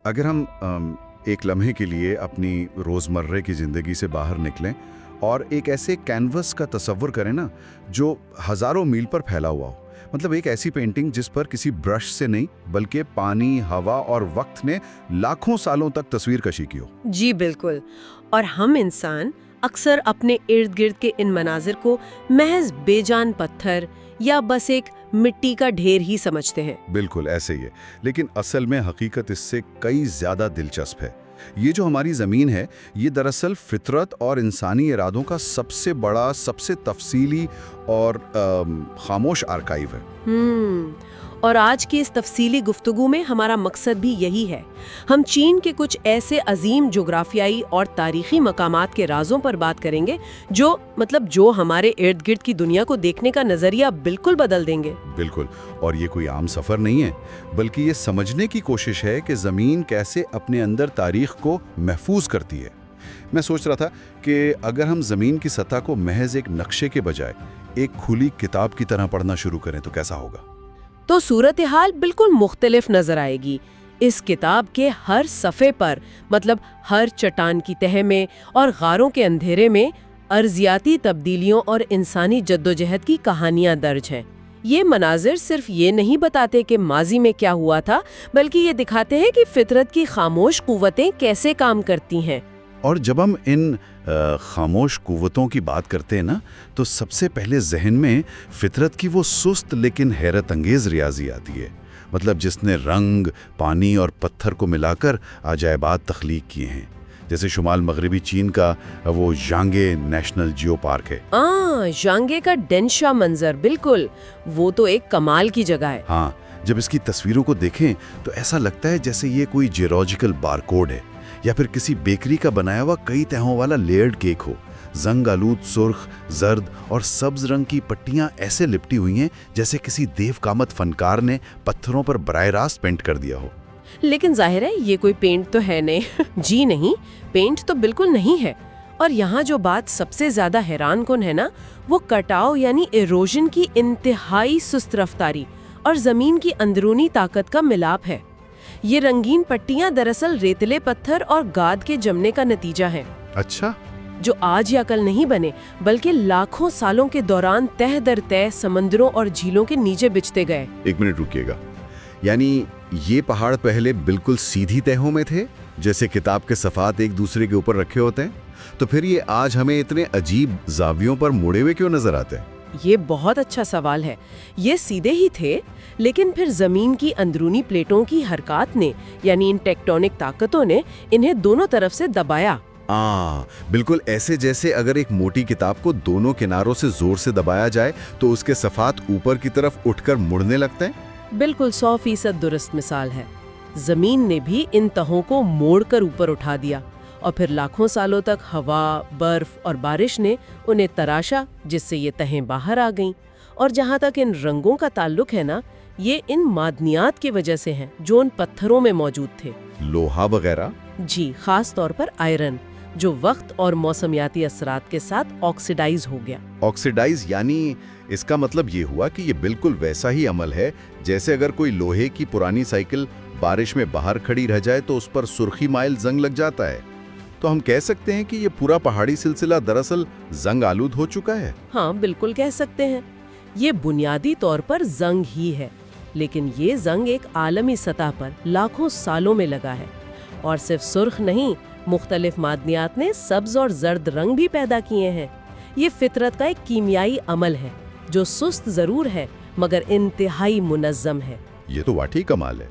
अगर हम एक लम्हे के लिए अपनी रोज़मर्रे की ज़िंदगी से बाहर निकलें और एक ऐसे कैनवस का तसव्वुर करें ना, जो हज़ारों मील पर फैला हुआ हो। मतलब एक ऐसी पेंटिंग जिस पर किसी ब्रश से नहीं बल्कि पानी, हवा और वक्त ने लाखों सालों तक तस्वीर कशी की हो। जी बिल्कुल। और हम इंसान अक्सर अपने इर्द गिर्द के इन मनाजिर को महज बेजान पत्थर या बस एक मिट्टी का ढेर ही समझते हैं। बिल्कुल ऐसे ही है, लेकिन असल में हकीकत इससे कई ज़्यादा दिलचस्प है। ये जो हमारी ज़मीन है, ये दरअसल फितरत और इंसानी इरादों का सबसे बड़ा, सबसे तफसीली और खामोश आर्काइव है। और आज की इस तफसीली गुफ्तगू में हमारा मकसद भी यही है। हम चीन के कुछ ऐसे अजीम जोग्राफियाई और तारीखी मकामात के राजों पर बात करेंगे जो हमारे इर्द गिर्द की दुनिया को देखने का नजरिया बिल्कुल बदल देंगे। बिल्कुल। और ये कोई आम सफ़र नहीं है, बल्कि ये समझने की कोशिश है कि ज़मीन कैसे अपने अंदर तारीख को महफूज करती है। मैं सोच रहा था कि अगर हम ज़मीन की सतह को महज एक नक्शे के बजाय एक खुली किताब की तरह पढ़ना शुरू करें तो कैसा होगा? तो सूरत हाल बिल्कुल मुख्तलिफ नजर आएगी। इस किताब के हर सफ़े पर, मतलब हर चट्टान की तह में और गारों के अंधेरे में, अर्जियाती तब्दीलियों और इंसानी जद्दोजहद की कहानियां दर्ज हैं। ये मनाजिर सिर्फ ये नहीं बताते कि माजी में क्या हुआ था, बल्कि ये दिखाते हैं कि फितरत की खामोश कुव्वतें कैसे काम करती हैं। और जब हम इन खामोश कुव्वतों की बात करते हैं ना, तो सबसे पहले जहन में फितरत की वो सुस्त लेकिन हैरत अंगेज रियाजी आती है। मतलब जिसने रंग, पानी और पत्थर को मिलाकर अजायबात तख्लीक किए हैं। जैसे शुमाल मगरबी चीन का वो जांगे नेशनल जियो पार्क है। जांगे का डेंशा मंजर, बिल्कुल, वो तो एक कमाल की जगह है। हाँ, जब इसकी तस्वीरों को देखें तो ऐसा लगता है जैसे ये कोई जियोलॉजिकल बारकोड है या फिर किसी बेकरी का बनाया हुआ कई तहों वाला लेयर्ड केक हो। जंग आलूद सुर्ख, जर्द और सब्ज रंग की पट्टियां ऐसे लिपटी हुई हैं जैसे किसी देवकामत फनकार ने पत्थरों पर बराह रास्त पेंट कर दिया हो। लेकिन जाहिर है ये कोई पेंट तो है नहीं। जी नहीं, पेंट तो बिल्कुल नहीं है। और यहाँ जो बात सबसे ज्यादा हैरान कुन है ना, वो कटाव यानी इरोजन की इंतहाई सुस्त रफ्तारी और जमीन की अंदरूनी ताकत का मिलाप है। ये रंगीन पट्टियां दरअसल रेतले पत्थर और गाद के जमने का नतीजा है। अच्छा। जो आज या कल नहीं बने, बल्कि लाखों सालों के दौरान तह दर तह समंदरों और झीलों के नीचे बिछते गए। एक मिनट रुकिएगा, यानी ये पहाड़ पहले बिल्कुल सीधी तहों में थे, जैसे किताब के सफ़ात एक दूसरे के ऊपर रखे होते हैं? तो फिर ये आज हमें इतने अजीब जावियों पर मुड़े हुए क्यों नजर आते हैं? ये बहुत अच्छा सवाल है। ये सीधे ही थे, लेकिन फिर जमीन की अंदरूनी प्लेटों की हरकत ने, यानी इन टेक्टोनिक ताकतों ने, इन्हें दोनों तरफ से दबाया। बिल्कुल ऐसे जैसे अगर एक मोटी किताब को दोनों किनारों से जोर से दबाया जाए तो उसके सफ़ात ऊपर की तरफ उठकर मुड़ने लगते हैं। बिल्कुल 100% दुरुस्त मिसाल है। जमीन ने भी इन तहों को मोड़कर ऊपर उठा दिया और फिर लाखों सालों तक हवा, बर्फ और बारिश ने उन्हें तराशा, जिससे ये तहें बाहर आ गईं। और जहाँ तक इन रंगों का ताल्लुक है ना, ये इन मादनियात की वजह से हैं जो उन पत्थरों में मौजूद थे। लोहा वगैरह? जी, खास तौर पर आयरन, जो वक्त और मौसमियाती असरात के साथ ऑक्सीडाइज हो गया। ऑक्सीडाइज यानी इसका मतलब ये हुआ कि ये बिल्कुल वैसा ही अमल है जैसे अगर कोई लोहे की पुरानी साइकिल बारिश में बाहर खड़ी रह जाए तो उस पर सुर्खी माइल जंग लग जाता है। तो हम कह सकते हैं कि ये पूरा पहाड़ी सिलसिला दरअसल जंग आलूद हो चुका है। हाँ, बिल्कुल कह सकते हैं। ये बुनियादी तौर पर जंग ही है, लेकिन ये जंग एक आलमी सतह पर लाखों सालों में लगा है। और सिर्फ सुर्ख नहीं, मुख्तलिफ मादनियात ने सब्ज और जर्द रंग भी पैदा किए हैं। ये फितरत का एक कीमियाई अमल है जो सुस्त जरूर है मगर इंतहाई मुनज़्ज़म है। ये तो वाकई कमाल है।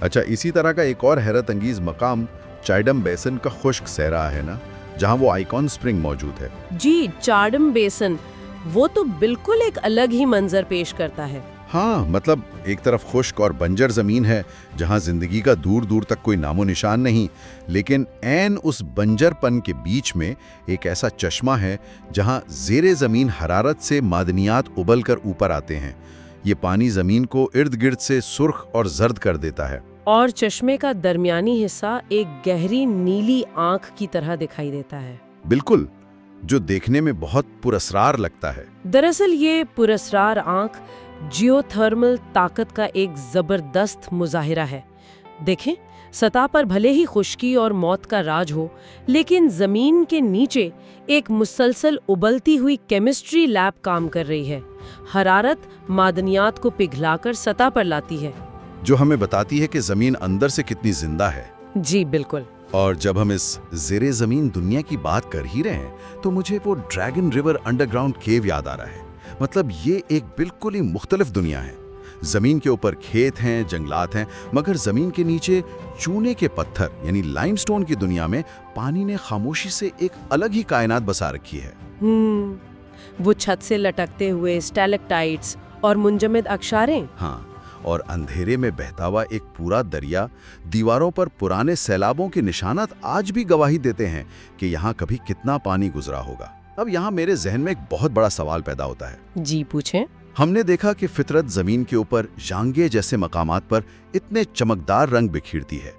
अच्छा, इसी तरह का एक और हैरत अंगीज मकाम चाइडम बेसन का खुश्क सहरा है ना, जहाँ वो आइकॉन स्प्रिंग मौजूद है। जी, चाडम बेसन, वो तो बिल्कुल एक अलग ही मंजर पेश करता है। हाँ, मतलब एक तरफ खुश्क और बंजर जमीन है जहाँ जिंदगी का दूर दूर तक कोई नामो निशान नहीं, लेकिन ऐन उस बंजरपन के बीच में एक ऐसा चश्मा है जहाँ जेरे जमीन हरारत से मादनियात उबल कर ऊपर आते हैं। ये पानी जमीन को इर्द गिर्द से सुर्ख और जर्द कर देता है। और चश्मे का दरमियानी हिस्सा एक गहरी नीली आंख की तरह दिखाई देता है। बिल्कुल, जो देखने में बहुत पुरस्रार लगता है। दरअसल ये पुरस्रार आंख जियोथर्मल ताकत का एक जबरदस्त मुजाहिरा है। देखें, सतह पर भले ही खुश्की और मौत का राज हो, लेकिन जमीन के नीचे एक मुसलसल उबलती हुई केमिस्ट्री लैब काम कर रही है। हरारत मादनियात को पिघलाकर सतह पर लाती है, जो हमें बताती है कि जमीन अंदर से कितनी जिंदा है। जी बिल्कुल। और जब हम इस ज़ेरे ज़मीन दुनिया की बात कर ही रहे हैं तो मुझे वो ड्रैगन रिवर अंडरग्राउंड केव याद आ रहा है। मतलब ये एक बिल्कुल ही मुख्तलिफ दुनिया है। ज़मीन के ऊपर खेत हैं, जंगलात हैं, मगर ज़मीन के नीचे चूने के पत्थर यानी लाइमस्टोन की दुनिया में पानी ने खामोशी से एक अलग ही कायनात बसा रखी है। वो छत से लटकते हुए स्टैलेक्टाइट्स और मुंजमद अक्षारें। हाँ, और अंधेरे में बहता हुआ एक पूरा दरिया, दीवारों पर पुराने सैलाबों के निशानात आज भी गवाही देते हैं कि यहाँ कभी कितना पानी गुजरा होगा। अब यहाँ मेरे जहन में एक बहुत बड़ा सवाल पैदा होता है। जी पूछें। हमने देखा कि फितरत जमीन के ऊपर जांगे जैसे मकामात पर इतने चमकदार रंग बिखेरती है,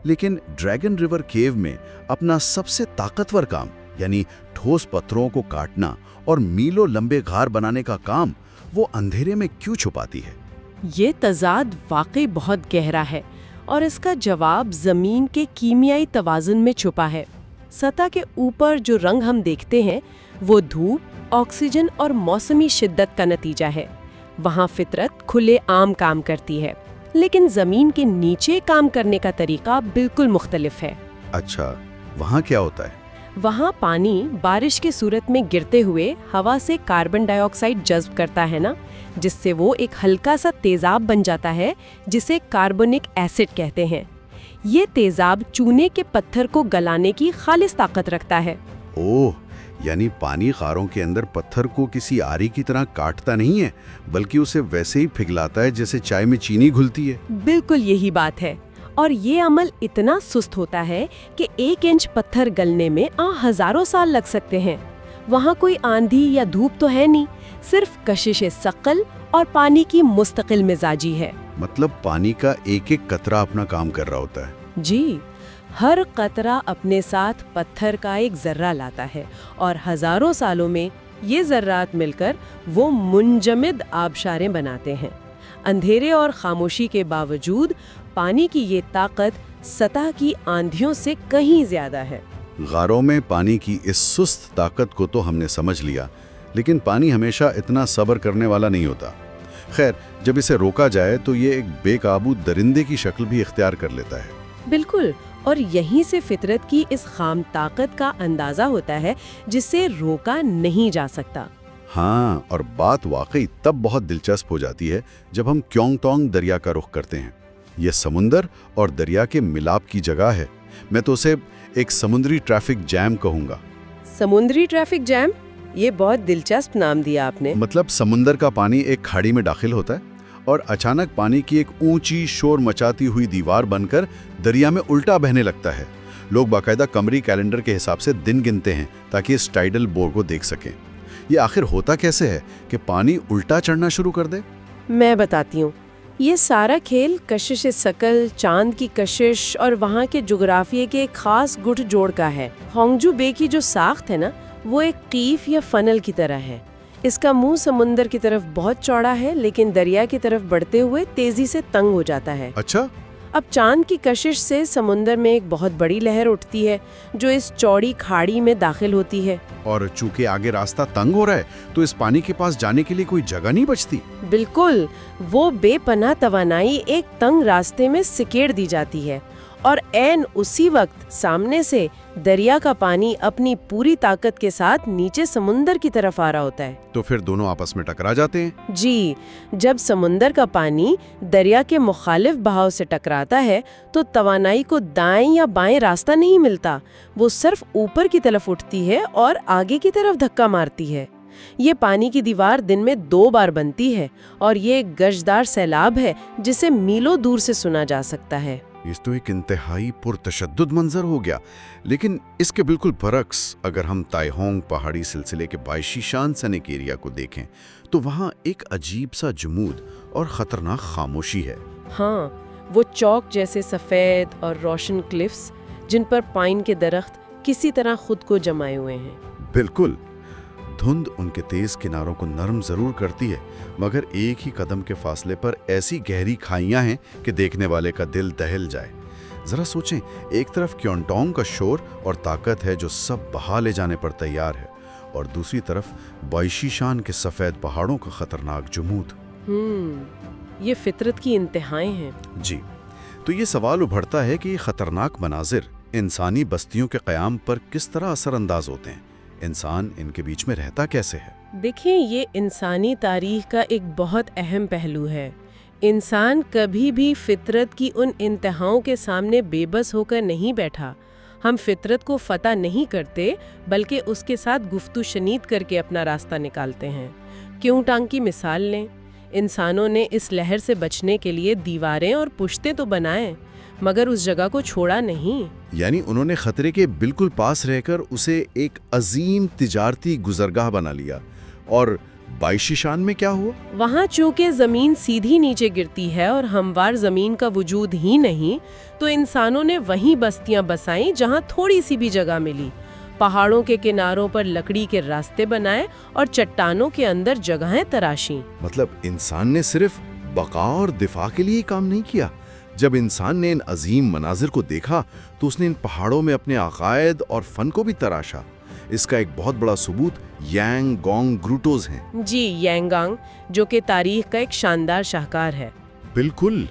लेकिन ड्रैगन रिवर केव में अपना सबसे ताकतवर काम यानी ठोस पत्थरों को काटना और मीलों लंबे घार बनाने का काम वो अंधेरे में क्यों छुपाती है? ये तजाद वाकई बहुत गहरा है और इसका जवाब जमीन के कीमियाई तवाज़ुन में छुपा है। सतह के ऊपर जो रंग हम देखते हैं वो धूप, ऑक्सीजन और मौसमी शिद्दत का नतीजा है। वहाँ फितरत खुले आम काम करती है, लेकिन जमीन के नीचे काम करने का तरीका बिल्कुल मुख्तलिफ है। अच्छा, वहाँ क्या होता है? वहाँ पानी बारिश की सूरत में गिरते हुए हवा से कार्बन डाइऑक्साइड जज्ब करता है ना, जिससे वो एक हल्का सा तेजाब बन जाता है जिसे कार्बोनिक एसिड कहते हैं। ये तेजाब चूने के पत्थर को गलाने की खालिस ताकत रखता है। ओह, यानी पानी गारों के अंदर पत्थर को किसी आरी की तरह काटता नहीं है, बल्कि उसे वैसे ही पिघलाता है जैसे चाय में चीनी घुलती है। बिल्कुल यही बात है। और ये अमल इतना सुस्त होता है कि 1 इंच पत्थर गलने में हजारों साल लग सकते हैं। वहाँ कोई आंधी या धूप तो है नहीं, सिर्फ कशिश सकल और पानी की मुस्तकिल मिजाजी है। मतलब पानी का एक एक कतरा अपना काम कर रहा होता है। जी, हर कतरा अपने साथ पत्थर का एक जर्रा लाता है और हजारों सालों में ये जर्रात मिलकर वो मुंजमद आबशारें बनाते हैं। अंधेरे और खामोशी के बावजूद पानी की ये ताकत सतह की आंधियों से कहीं ज्यादा है। गारों में पानी की इस सुस्त ताकत को तो हमने समझ लिया, लेकिन पानी हमेशा इतना सब्र करने वाला नहीं होता। खैर, जब इसे रोका जाए तो ये एक बेकाबू दरिंदे की शक्ल भी इख्तियार कर लेता है। बिल्कुल, और यहीं से फितरत की इस खाम ताकत का अंदाजा होता है जिसे रोका नहीं जा सकता। हाँ, और बात वाकई तब बहुत दिलचस्प हो जाती है जब हम क्योंगटोंग दरिया का रुख करते हैं। ये समुंदर और दरिया के मिलाप की जगह है। मैं तो उसे एक समुद्री ट्रैफिक जैम कहूँगा। समुद्री ट्रैफिक जैम? ये बहुत दिलचस्प नाम दिया आपने। मतलब समुंदर का पानी एक खाड़ी में दाखिल होता है और अचानक पानी की एक ऊंची शोर मचाती हुई दीवार बनकर दरिया में उल्टा बहने लगता है। लोग बाकायदा कमरी कैलेंडर के हिसाब से दिन गिनते हैं ताकि इस टाइडल बोर को देख सकें। ये आखिर होता कैसे है कि पानी उल्टा चढ़ना शुरू कर दे? मैं बताती हूँ। ये सारा खेल कशिश सकल, चांद की कशिश और वहाँ के जुग्राफिये के एक खास गुट जोड़ का है। होंगजू बे की जो साख्त है ना, वो एक कीफ या फनल की तरह है। इसका मुंह समुंदर की तरफ बहुत चौड़ा है, लेकिन दरिया की तरफ बढ़ते हुए तेजी से तंग हो जाता है। अच्छा। अब चांद की कशिश से समुंदर में एक बहुत बड़ी लहर उठती है जो इस चौड़ी खाड़ी में दाखिल होती है। और चूंकि आगे रास्ता तंग हो रहा है तो इस पानी के पास जाने के लिए कोई जगह नहीं बचती। बिल्कुल, वो बेपनाह तवानाई एक तंग रास्ते में सिकेड़ दी जाती है और ऐन उसी वक्त सामने से दरिया का पानी अपनी पूरी ताकत के साथ नीचे समुंदर की तरफ आ रहा होता है। तो फिर दोनों आपस में टकरा जाते हैं। जी, जब समुंदर का पानी दरिया के मुखालिफ बहाव से टकराता है तो तवानाई को दाएं या बाएं रास्ता नहीं मिलता, वो सिर्फ ऊपर की तरफ उठती है और आगे की तरफ धक्का मारती है। ये पानी की दीवार दिन में 2 बार बनती है और ये एक गजदार सैलाब है जिसे मीलों दूर से सुना जा सकता है। इस तो एक इंतहाई पुरतशद्दुद मंजर हो गया। लेकिन इसके बिल्कुल बरक्स अगर हम ताइहोंग पहाड़ी सिलसिले के बाइशीशान सनेक एरिया को देखें तो वहाँ एक अजीब सा जमूद और ख़तरनाक खामोशी है। हाँ, वो चौक जैसे सफ़ेद और रोशन क्लिफ्स जिन पर पाइन के दरख्त किसी तरह खुद को जमाए हुए हैं। बिल्कुल, धुंध उनके तेज किनारों को नरम जरूर करती है, मगर एक ही कदम के फासले पर ऐसी गहरी खाइयां हैं कि देखने वाले का दिल दहल जाए। ذرا سوچیں، ایک طرف کیونٹونگ کا شور اور طاقت ہے جو سب بہا لے جانے پر تیار ہے، اور دوسری طرف بائشیشان کے سفید پہاڑوں کا خطرناک جمود۔ یہ فطرت کی انتہائیں ہیں۔ جی، تو یہ سوال ابھرتا ہے کہ یہ خطرناک مناظر انسانی بستیوں کے قیام پر کس طرح اثر انداز ہوتے ہیں؟ انسان ان کے بیچ میں رہتا کیسے ہے؟ دیکھیں، یہ انسانی تاریخ کا ایک بہت اہم پہلو ہے۔ انسان کبھی بھی فطرت کی ان انتہاؤں کے سامنے بے بس ہو کر نہیں بیٹھا۔ ہم فطرت کو فتح نہیں کرتے، بلکہ اس کے ساتھ گفتگو شنید کر کے اپنا راستہ نکالتے ہیں۔ کیونٹانگ کی مثال لیں، انسانوں نے اس لہر سے بچنے کے لیے دیواریں اور پشتیں تو بنائیں، مگر اس جگہ کو چھوڑا نہیں۔ یعنی انہوں نے خطرے کے بالکل پاس رہ کر اسے ایک عظیم تجارتی گزرگاہ بنا لیا۔ اور بائشیشان میں کیا ہوا؟ وہاں چونکہ زمین سیدھی نیچے گرتی ہے اور ہموار زمین کا وجود ہی نہیں، تو انسانوں نے وہیں بستیاں بسائیں جہاں تھوڑی سی بھی جگہ ملی۔ پہاڑوں کے کناروں پر لکڑی کے راستے بنائے اور چٹانوں کے اندر جگہیں تراشیں۔ مطلب انسان نے صرف بقا اور دفاع کے لیے کام نہیں کیا۔ جب انسان نے ان عظیم مناظر کو دیکھا تو اس نے ان پہاڑوں میں اپنے عقائد اور فن کو بھی تراشا۔ اس کا ایک بہت بڑا ثبوت یانگ گونگ گروٹوز ہیں۔ جی، یانگانگ، جو کہ تاریخ کا ایک شاندار شاہکار ہے۔ بالکل،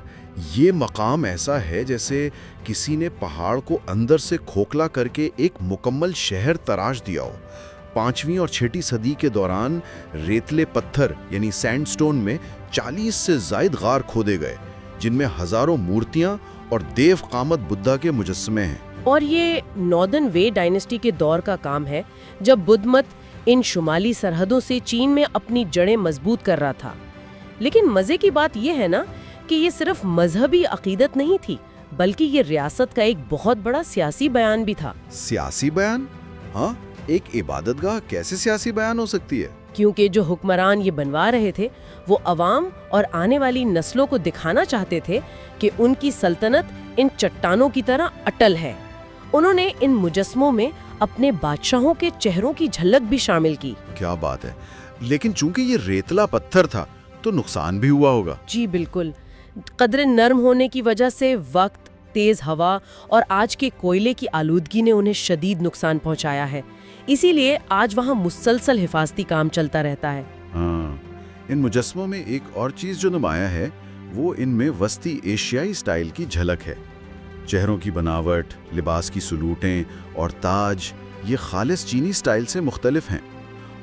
یہ مقام ایسا ہے جیسے کسی نے پہاڑ کو اندر سے کھوکھلا کر کے ایک مکمل شہر تراش دیا ہو۔ 5ویں اور 6 صدی کے دوران ریتلے پتھر یعنی سینڈ سٹون میں 40 سے زائد غار کھودے گئے، جن میں ہزاروں مورتیاں اور دیو قامت بدھا کے مجسمے ہیں۔ اور یہ ناردرن وے ڈائنسٹی کے دور کا کام ہے، جب بدھ مت ان شمالی سرحدوں سے چین میں اپنی جڑیں مضبوط کر رہا تھا۔ لیکن مزے کی بات یہ ہے نا کہ یہ صرف مذہبی عقیدت نہیں تھی، بلکہ یہ ریاست کا ایک بہت بڑا سیاسی بیان بھی تھا۔ سیاسی بیان؟ ہاں، ایک عبادت گاہ کیسے سیاسی بیان ہو سکتی ہے؟ کیونکہ جو حکمران یہ بنوا رہے تھے وہ عوام اور آنے والی نسلوں کو دکھانا چاہتے تھے کہ ان کی سلطنت ان چٹانوں کی طرح اٹل ہے۔ انہوں نے ان مجسموں میں اپنے بادشاہوں کے چہروں کی جھلک بھی شامل کی۔ کیا بات ہے! لیکن چونکہ یہ ریتلا پتھر تھا تو نقصان بھی ہوا ہوگا۔ جی بالکل، قدرے نرم ہونے کی وجہ سے وقت، تیز ہوا اور آج کے کوئلے کی آلودگی نے انہیں شدید نقصان پہنچایا ہے۔ اسی لیے آج وہاں مسلسل حفاظتی کام چلتا رہتا ہے۔ ہاں، ان مجسموں میں ایک اور چیز جو نمایاں ہے وہ ان میں وسطی ایشیائی سٹائل کی جھلک ہے۔ چہروں کی بناوٹ، لباس کی سلوٹیں اور تاج یہ خالص چینی سٹائل سے مختلف ہیں۔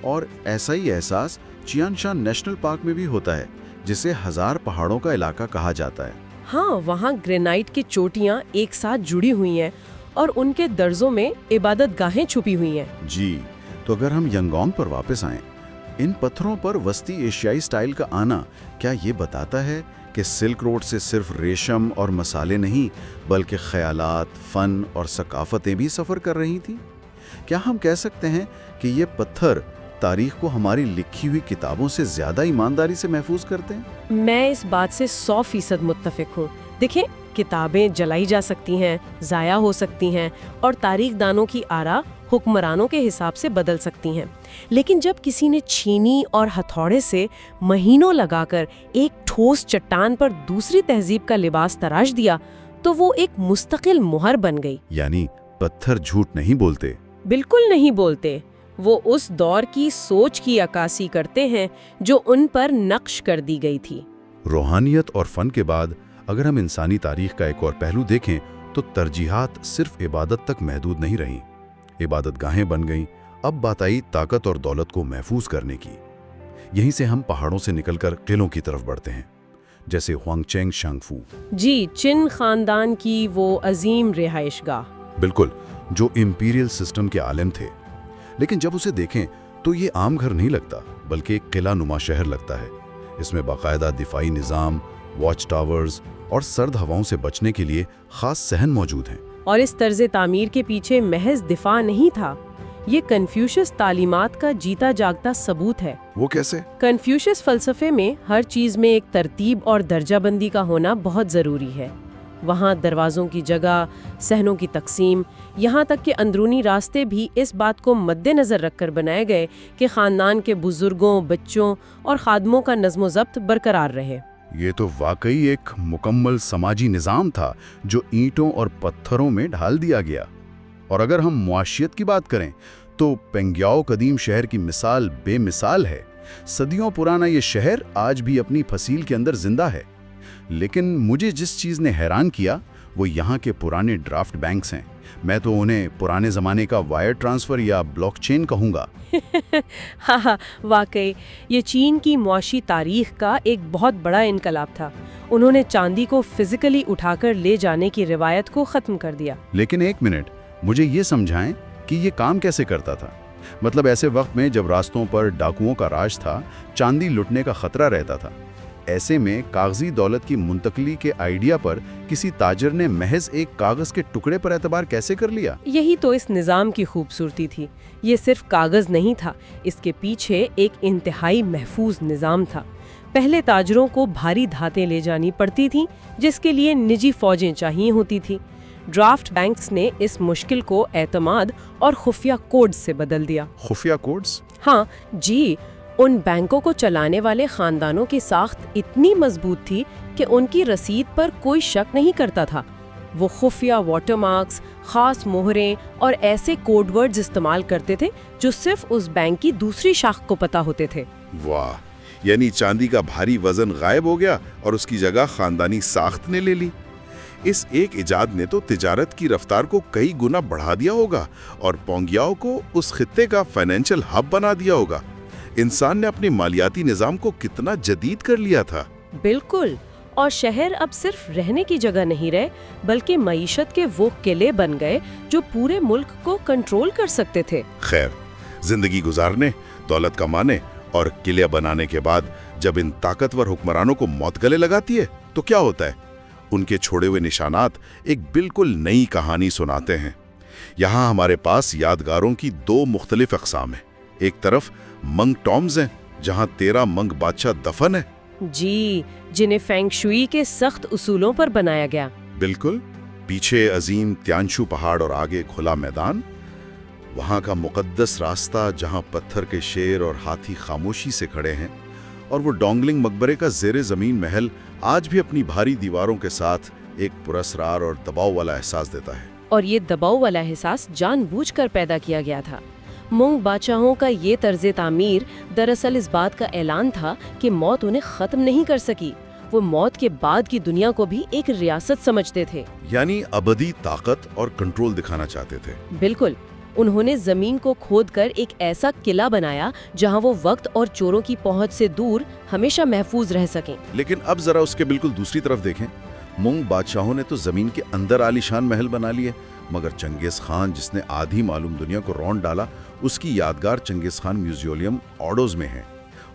اور ایسا ہی احساس چیان شان نیشنل پارک میں بھی ہوتا ہے، جسے 1000 پہاڑوں کا علاقہ کہا جاتا ہے۔ ہاں، وہاں گرینائٹ کی چوٹیاں ایک ساتھ جڑی ہوئی ہیں اور ان کے درزوں میں عبادت گاہیں چھپی ہوئی ہیں۔ جی، تو اگر ہم ینگونگ پر واپس آئیں، ان پتھروں پر وسطی ایشیائی سٹائل کا آنا کیا یہ بتاتا ہے کہ سلک روڈ سے صرف ریشم اور مسالے نہیں بلکہ خیالات، فن اور ثقافتیں بھی سفر کر رہی تھیں؟ کیا ہم کہہ سکتے ہیں کہ یہ پتھر تاریخ کو ہماری لکھی ہوئی کتابوں سے زیادہ ایمانداری سے محفوظ کرتے ہیں؟ میں اس بات سے 100% متفق ہوں۔ دیکھیں، کتابیں جلائی جا سکتی ہیں، ضائع ہو سکتی ہیں اور تاریخ دانوں کی آرا حکمرانوں کے حساب سے بدل سکتی ہیں، لیکن جب کسی نے چھینی اور ہتھوڑے سے مہینوں لگا کر ایک ٹھوس چٹان پر دوسری تہذیب کا لباس تراش دیا تو وہ ایک مستقل مہر بن گئی۔ یعنی پتھر جھوٹ نہیں بولتے؟ بالکل نہیں بولتے، وہ اس دور کی سوچ کی عکاسی کرتے ہیں جو ان پر نقش کر دی گئی تھی۔ روحانیت اور فن کے بعد اگر ہم انسانی تاریخ کا ایک اور پہلو دیکھیں تو ترجیحات صرف عبادت تک محدود نہیں رہیں۔ عبادت گاہیں بن گئیں، اب بات آئی طاقت اور دولت کو محفوظ کرنے کی۔ یہیں سے ہم پہاڑوں سے نکل کر قلعوں کی طرف بڑھتے ہیں، جیسے ہوانگ چینگ شانگ فو۔ جی، چن خاندان کی وہ عظیم رہائش گاہ۔ بالکل، جو امپیریل سسٹم کے عالم تھے۔ لیکن جب اسے دیکھیں تو یہ عام گھر نہیں لگتا بلکہ ایک قلعہ نما شہر لگتا ہے۔ اس میں باقاعدہ دفاعی نظام، واچ ٹاورز اور سرد ہواؤں سے بچنے کے لیے خاص صحن موجود ہیں۔ اور اس طرز تعمیر کے پیچھے محض دفاع نہیں تھا، یہ کنفیوشس تعلیمات کا جیتا جاگتا ثبوت ہے۔ وہ کیسے؟ کنفیوشس فلسفے میں ہر چیز میں ایک ترتیب اور درجہ بندی کا ہونا بہت ضروری ہے۔ وہاں دروازوں کی جگہ، صحنوں کی تقسیم، یہاں تک کہ اندرونی راستے بھی اس بات کو مد نظر رکھ کر بنائے گئے کہ خاندان کے بزرگوں، بچوں اور خادموں کا نظم و ضبط برقرار رہے۔ ये तो वाकई एक मुकम्मल समाजी निज़ाम था जो ईंटों और पत्थरों में ढाल दिया गया। और अगर हम मुआशियत की बात करें तो पेंग्याओ कदीम शहर की मिसाल बेमिसाल है। सदियों पुराना ये शहर आज भी अपनी फसील के अंदर जिंदा है। लेकिन मुझे जिस चीज़ ने हैरान किया वो यहाँ के पुराने ड्राफ्ट बैंक्स हैं। मैं तो उन्हें पुराने ज़माने का वायर ट्रांसफ़र या ब्लॉकचेन कहूँगा। हाँ, वाकई ये चीन की मुआशी तारीख का एक बहुत बड़ा इनकलाब था। उन्होंने चांदी को फिजिकली उठाकर ले जाने की रिवायत को ख़त्म कर दिया। लेकिन एक मिनट, मुझे ये समझाएं कि ये काम कैसे करता था। मतलब ऐसे वक्त में जब रास्तों पर डाकुओं का राज था, चांदी लुटने का खतरा रहता था, ऐसे में कागजी दौलत की मुंतकली के आइडिया पर किसी ताजर ने महज एक कागज के टुकड़े पर एतबार कैसे कर लिया? यही तो इस निज़ाम की खूबसूरती थी। ये सिर्फ कागज नहीं था, इसके पीछे एक इंतहाई महफूज निज़ाम था। पहले ताजरों को भारी धातें ले जानी पड़ती थीं, जिसके लिए निजी फौजें चाहिए होती थी। ड्राफ्ट बैंक्स ने इस मुश्किल को एतमाद और खुफिया कोड्स से बदल दिया। खुफिया कोड्स? हाँ जी, उन बैंकों को चलाने वाले खानदानों की साख्त इतनी मजबूत थी कि उनकी रसीद पर कोई शक नहीं करता था। वो खुफिया वाटरमार्क्स, खास मोहरें और ऐसे कोड वर्ड्स इस्तेमाल करते थे जो सिर्फ उस बैंक की दूसरी शाख को पता होते थे। वाह, यानी चांदी का भारी वजन गायब हो गया और उसकी जगह खानदानी साख्त ने ले ली। इस एक इजाद ने तो तिजारत की रफ्तार को कई गुना बढ़ा दिया होगा और पोंगियाओ को उस खित्ते का फाइनेंशियल हब बना दिया होगा। इंसान ने अपने मालियाती निजाम को कितना जदीद कर लिया था। बिल्कुल, और शहर अब सिर्फ रहने की जगह नहीं रहे, बल्कि मईशत के वो किले बन गए जो पूरे मुल्क को कंट्रोल कर सकते थे। खैर, जिंदगी गुजारने, दौलत कमाने और किले बनाने के बाद जब इन ताकतवर हुक्मरानों को मौत गले लगाती है तो क्या होता है? उनके छोड़े हुए निशानात एक बिल्कुल नई कहानी सुनाते हैं। यहाँ हमारे पास यादगारों की दो मुख्तलिफ अक़साम है। एक तरफ मंग टॉम्स हैं, जहाँ 13 मंग बादशाह दफन है जी, जिन्हें फेंग शुई के सख्त उसूलों पर बनाया गया। बिल्कुल। पीछे अजीम त्यांशु पहाड़ और आगे खुला मैदान, वहाँ का मुकद्दस रास्ता जहाँ पत्थर के शेर और हाथी खामोशी से खड़े हैं, और वो डोंगलिंग मकबरे का ज़ेरे ज़मीन महल आज भी अपनी भारी दीवारों के साथ एक पुरस्रार और दबाव वाला एहसास देता है। और ये दबाव वाला एहसास जानबूझकर पैदा किया गया था। मुंग बादशाहों का ये तर्ज़े तामीर दरअसल इस बात का ऐलान था कि मौत उन्हें ख़त्म नहीं कर सकी। वो मौत के बाद की दुनिया को भी एक रियासत समझते थे, यानी अबदी ताकत और कंट्रोल दिखाना चाहते थे। बिल्कुल। उन्होंने जमीन को खोदकर एक ऐसा किला बनाया जहां वो वक्त और चोरों की पहुंच से दूर हमेशा महफूज रह सकें। लेकिन अब जरा उसके बिल्कुल दूसरी तरफ देखें। मुंग बादशाहों ने तो जमीन के अंदर आलीशान महल बना लिए, मगर चंगेज खान, जिसने आधी मालूम दुनिया को रौंद डाला, उसकी यादगार चंगेज खान म्यूजियम ऑडोज में है।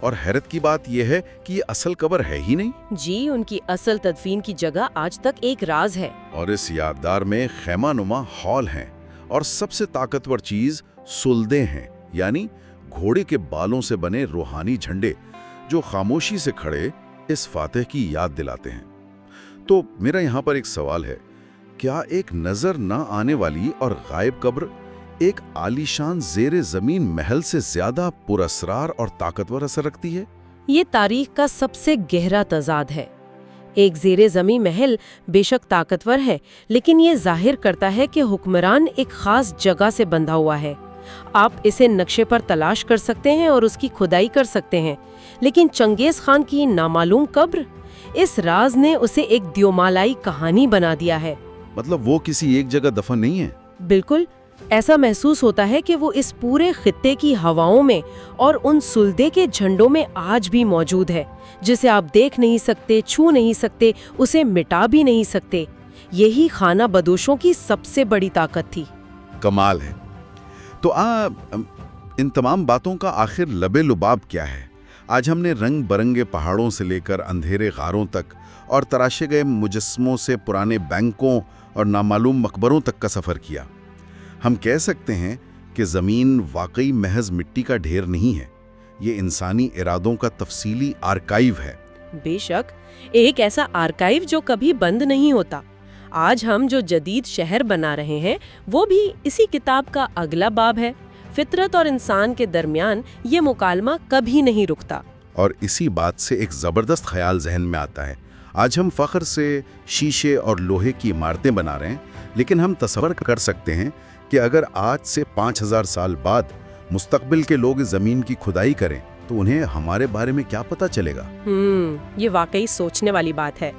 और हैरत की बात यह है कि ये असल कब्र है ही नहीं। जी, उनकी असल तदफीन की जगह आज तक एक राज है। और इस यादगार में खैमानुमा हॉल हैं, और सबसे ताकतवर चीज सुल्दे हैं, यानी घोड़े के बालों से बने रूहानी झंडे जो खामोशी से खड़े इस फातेह की याद दिलाते हैं। तो मेरा यहाँ पर एक सवाल है, क्या एक नजर न आने वाली और गायब कब्र एक आलीशान ज़ेरे ज़मीन महल से ज्यादा पुरअसरार और ताकतवर असर रखती है? ये तारीख का सबसे गहरा तजाद है। एक ज़ेरे ज़मीं महल बेशक ताकतवर है, लेकिन ये जाहिर करता है कि हुक्मरान एक खास जगह से बंधा हुआ है। आप इसे नक्शे पर तलाश कर सकते हैं और उसकी खुदाई कर सकते हैं, लेकिन चंगेज खान की नामालूम कब्र, इस राज ने उसे एक द्योमालाई कहानी बना दिया है। मतलब वो किसी एक जगह दफन नहीं है? बिल्कुल। ऐसा महसूस होता है कि वो इस पूरे खित्ते की हवाओं में और उन सुल्दे के झंडों में आज भी मौजूद है, जिसे आप देख नहीं सकते, छू नहीं सकते, उसे मिटा भी नहीं सकते। यही खाना बदोशों की सबसे बड़ी ताकत थी। कमाल है। तो इन तमाम बातों का आखिर लबे लुबाब क्या है? आज हमने रंग बरंगे पहाड़ों से लेकर अंधेरे गारों तक और तराशे गए मुजस्मों से पुराने बैंकों और नामालूम मकबरों तक का सफ़र किया। हम कह सकते हैं कि ज़मीन वाकई महज मिट्टी का ढेर नहीं है, ये इंसानी इरादों का तफसीली आर्काइव है। बेशक, एक ऐसा आर्काइव जो कभी बंद नहीं होता। आज हम जो जदीद शहर बना रहे हैं वो भी इसी किताब का अगला बाब है। फितरत और इंसान के दरमियान ये मुकालमा कभी नहीं रुकता। اور اسی بات سے ایک زبردست خیال ذہن میں آتا ہے۔ آج ہم فخر سے شیشے اور لوہے کی عمارتیں بنا رہے ہیں، لیکن ہم تصور کر سکتے ہیں کہ اگر آج سے 5000 سال بعد مستقبل کے لوگ زمین کی کھدائی کریں تو انہیں ہمارے بارے میں کیا پتہ چلے گا؟ یہ واقعی سوچنے والی بات ہے۔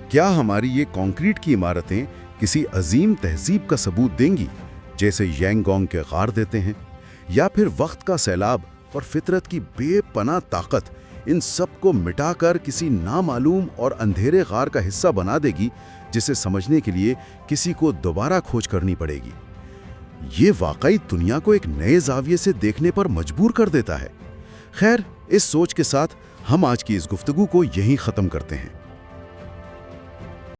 کیا ہماری یہ کنکریٹ کی عمارتیں کسی عظیم تہذیب کا ثبوت دیں گی، جیسے ینگونگ کے غار دیتے ہیں، یا پھر وقت کا سیلاب اور فطرت کی بے پناہ طاقت ان سب کو مٹا کر کسی نامعلوم اور اندھیرے غار کا حصہ بنا دے گی جسے سمجھنے کے لیے کسی کو دوبارہ کھوج کرنی پڑے گی؟ یہ واقعی دنیا کو ایک نئے زاویے سے دیکھنے پر مجبور کر دیتا ہے۔ خیر، اس سوچ کے ساتھ ہم آج کی اس گفتگو کو یہیں ختم کرتے ہیں۔